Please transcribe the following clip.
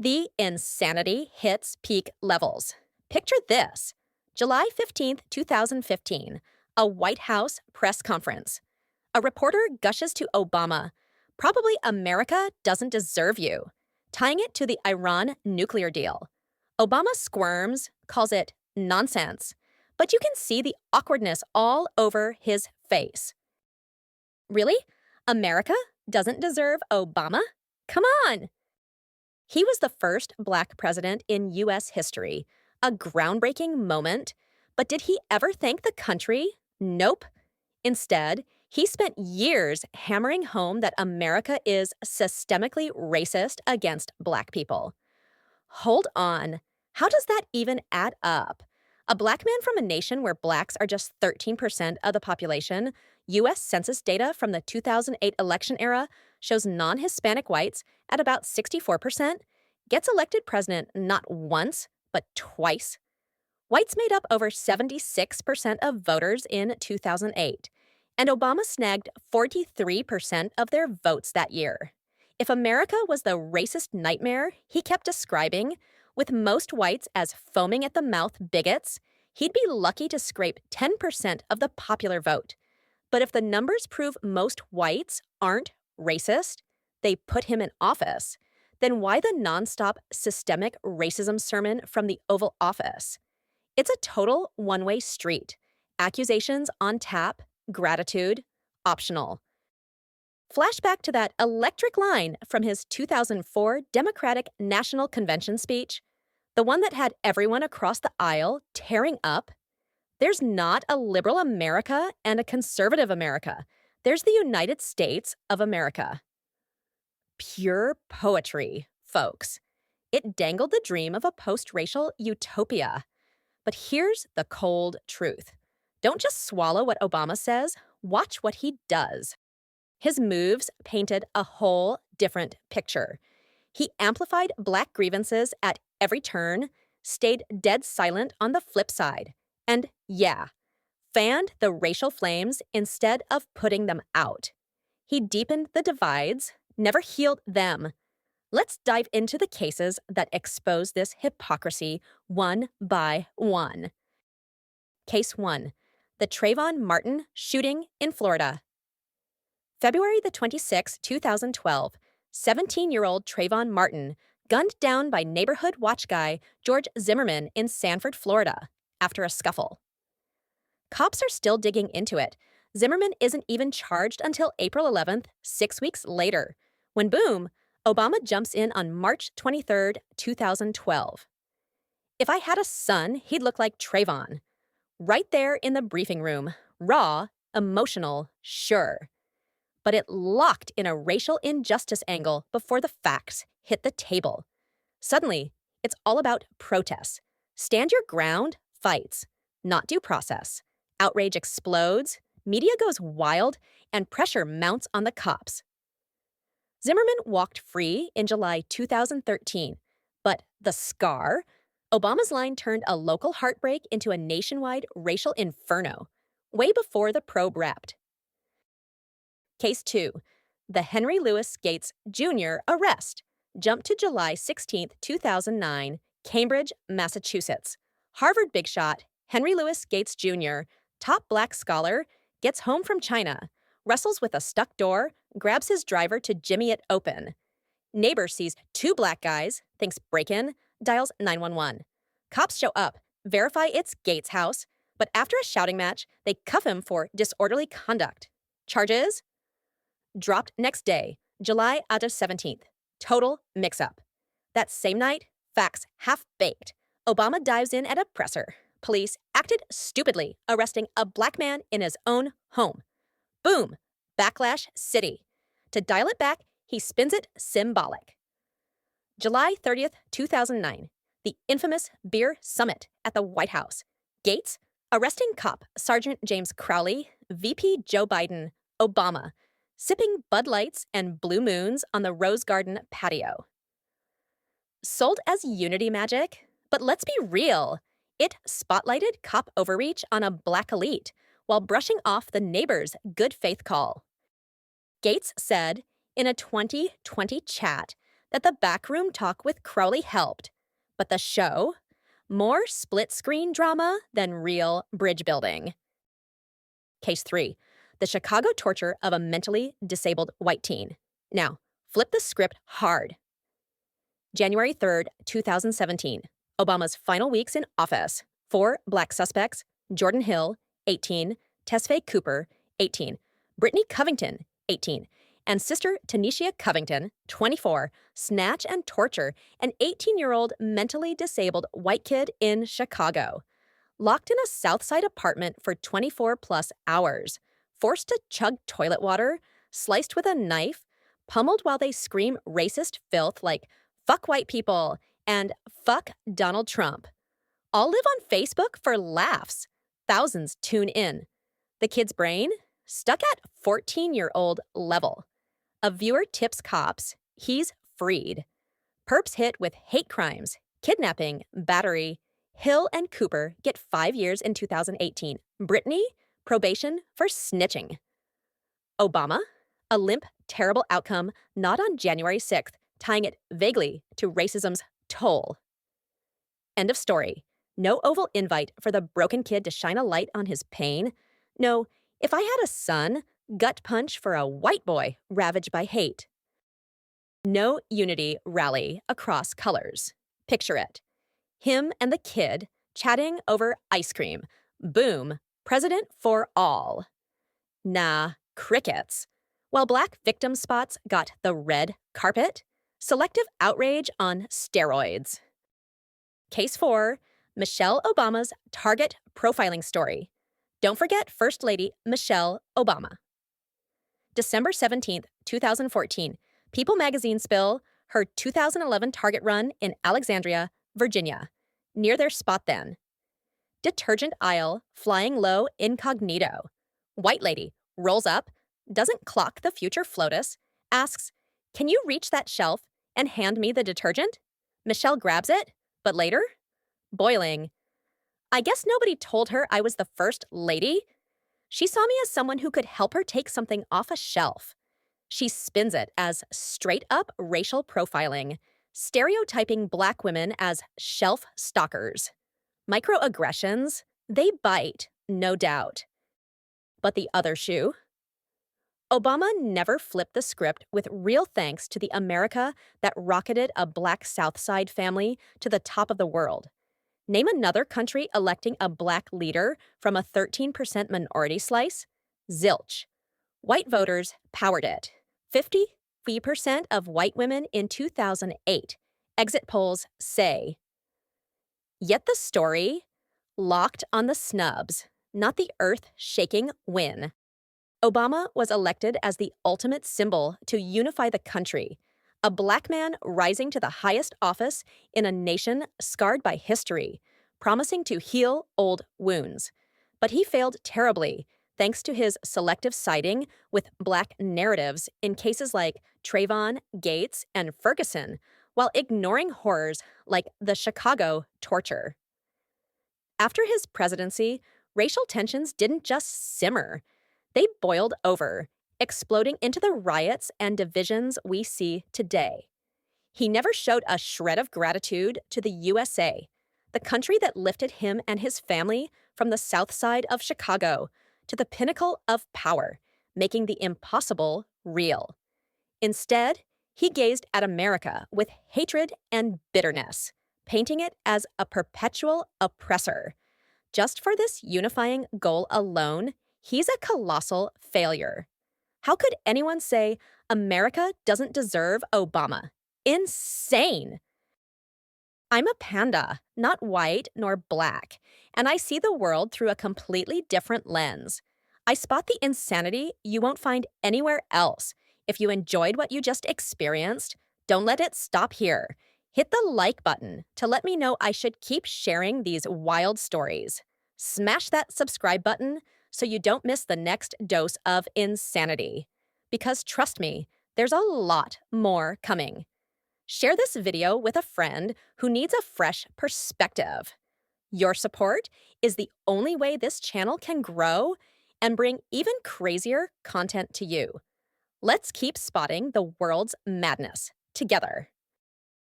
The insanity hits peak levels. Picture this: July 15th, 2015, a White House press conference. A reporter gushes to Obama, "Probably America doesn't deserve you," tying it to the Iran nuclear deal. Obama squirms, calls it nonsense, but you can see the awkwardness all over his face. Really? America doesn't deserve Obama? Come on! He was the first Black president in U.S. history, a groundbreaking moment. But did he ever thank the country? Nope. Instead, he spent years hammering home that America is systemically racist against Black people. Hold on. How does that even add up? A Black man from a nation where Blacks are just 13% of the population, U.S. Census data from the 2008 election era shows non-Hispanic whites at about 64%, gets elected president not once, but twice. Whites made up over 76% of voters in 2008, and Obama snagged 43% of their votes that year. If America was the racist nightmare he kept describing, with most whites as foaming at the mouth bigots, he'd be lucky to scrape 10% of the popular vote. But if the numbers prove most whites aren't racist, they put him in office, then why the nonstop systemic racism sermon from the Oval Office? It's a total one-way street. Accusations on tap, gratitude optional. Flashback to that electric line from his 2004 Democratic National Convention speech, the one that had everyone across the aisle tearing up. There's not a liberal America and a conservative America. There's the United States of America. Pure poetry, folks. It dangled the dream of a post-racial utopia. But here's the cold truth. Don't just swallow what Obama says, watch what he does. His moves painted a whole different picture. He amplified Black grievances at every turn, stayed dead silent on the flip side, and fanned the racial flames instead of putting them out. He deepened the divides, never healed them. Let's dive into the cases that expose this hypocrisy one by one. Case 1. The Trayvon Martin shooting in Florida. February the 26th, 2012, 17-year-old Trayvon Martin gunned down by neighborhood watch guy George Zimmerman in Sanford, Florida, after a scuffle. Cops are still digging into it. Zimmerman isn't even charged until April 11th, 6 weeks later, when boom, Obama jumps in on March 23rd, 2012. If I had a son, he'd look like Trayvon. Right there in the briefing room, raw, emotional, sure. But it locked in a racial injustice angle before the facts hit the table. Suddenly, it's all about protests. Stand your ground fights, not due process. Outrage explodes, media goes wild, and pressure mounts on the cops. Zimmerman walked free in July 2013, but the scar? Obama's line turned a local heartbreak into a nationwide racial inferno, way before the probe wrapped. Case 2. The Henry Louis Gates Jr. arrest. Jump to July 16, 2009, Cambridge, Massachusetts. Harvard big shot, Henry Louis Gates Jr., top Black scholar, gets home from China, wrestles with a stuck door, grabs his driver to jimmy it open. Neighbor sees 2 Black guys, thinks break-in, dials 911. Cops show up, verify it's Gates' house, but after a shouting match, they cuff him for disorderly conduct. Charges? Dropped next day, July 17th. Total mix-up. That same night, facts half-baked. Obama dives in at a presser. Police acted stupidly, arresting a Black man in his own home. Boom! Backlash City. To dial it back, he spins it symbolic. July 30th, 2009. The infamous beer summit at the White House. Gates, arresting cop Sergeant James Crowley, VP Joe Biden, Obama, sipping Bud Lights and Blue Moons on the Rose Garden patio. Sold as unity magic, but let's be real. It spotlighted cop overreach on a Black elite while brushing off the neighbor's good faith call. Gates said in a 2020 chat that the backroom talk with Crowley helped. But the show? More split-screen drama than real bridge building. Case 3. The Chicago torture of a mentally disabled white teen. Now, flip the script hard. January 3rd, 2017. Obama's final weeks in office. 4 black suspects: Jordan Hill, 18, Tesfaye Cooper, 18, Brittany Covington, 18, and sister Tanisha Covington, 24, snatch and torture an 18-year-old mentally disabled white kid in Chicago. Locked in a Southside apartment for 24-plus hours, forced to chug toilet water, sliced with a knife, pummeled while they scream racist filth like "fuck white people" and "fuck Donald Trump." All live on Facebook for laughs. Thousands tune in. The kid's brain? Stuck at 14-year-old level. A viewer tips cops. He's freed. Perps hit with hate crimes, kidnapping, battery. Hill and Cooper get 5 years in 2018. Brittany, probation for snitching. Obama? A limp, terrible outcome not on January 6th, tying it vaguely to racism's toll. End of story. No Oval invite for the broken kid to shine a light on his pain. No, if I had a son, gut punch for a white boy ravaged by hate. No unity rally across colors. Picture it. Him and the kid chatting over ice cream. Boom, president for all. Nah, crickets. While black victim spots got the red carpet, selective outrage on steroids. Case 4, Michelle Obama's Target profiling story. Don't forget First Lady Michelle Obama. December 17th, 2014, People magazine spill her 2011 Target run in Alexandria, Virginia, near their spot then. Detergent aisle, flying low incognito. White lady rolls up, doesn't clock the future FLOTUS, asks, "Can you reach that shelf and hand me the detergent?" Michelle grabs it, but later, boiling. I guess nobody told her I was the first lady. She saw me as someone who could help her take something off a shelf. She spins it as straight-up racial profiling, stereotyping black women as shelf stalkers. Microaggressions, they bite, no doubt. But the other shoe? Obama never flipped the script with real thanks to the America that rocketed a black South Side family to the top of the world. Name another country electing a black leader from a 13% minority slice? Zilch. White voters powered it. 50% of white women in 2008, exit polls say. Yet the story? Locked on the snubs, not the earth-shaking win. Obama was elected as the ultimate symbol to unify the country, a black man rising to the highest office in a nation scarred by history, promising to heal old wounds. But he failed terribly, thanks to his selective siding with black narratives in cases like Trayvon, Gates, and Ferguson, while ignoring horrors like the Chicago torture. After his presidency, racial tensions didn't just simmer. They boiled over, exploding into the riots and divisions we see today. He never showed a shred of gratitude to the USA, the country that lifted him and his family from the South Side of Chicago to the pinnacle of power, making the impossible real. Instead, he gazed at America with hatred and bitterness, painting it as a perpetual oppressor. Just for this unifying goal alone, he's a colossal failure. How could anyone say America doesn't deserve Obama? Insane! I'm a panda, not white nor black, and I see the world through a completely different lens. I spot the insanity you won't find anywhere else. If you enjoyed what you just experienced, don't let it stop here. Hit the like button to let me know I should keep sharing these wild stories. Smash that subscribe button so you don't miss the next dose of insanity. Because trust me, there's a lot more coming. Share this video with a friend who needs a fresh perspective. Your support is the only way this channel can grow and bring even crazier content to you. Let's keep spotting the world's madness together.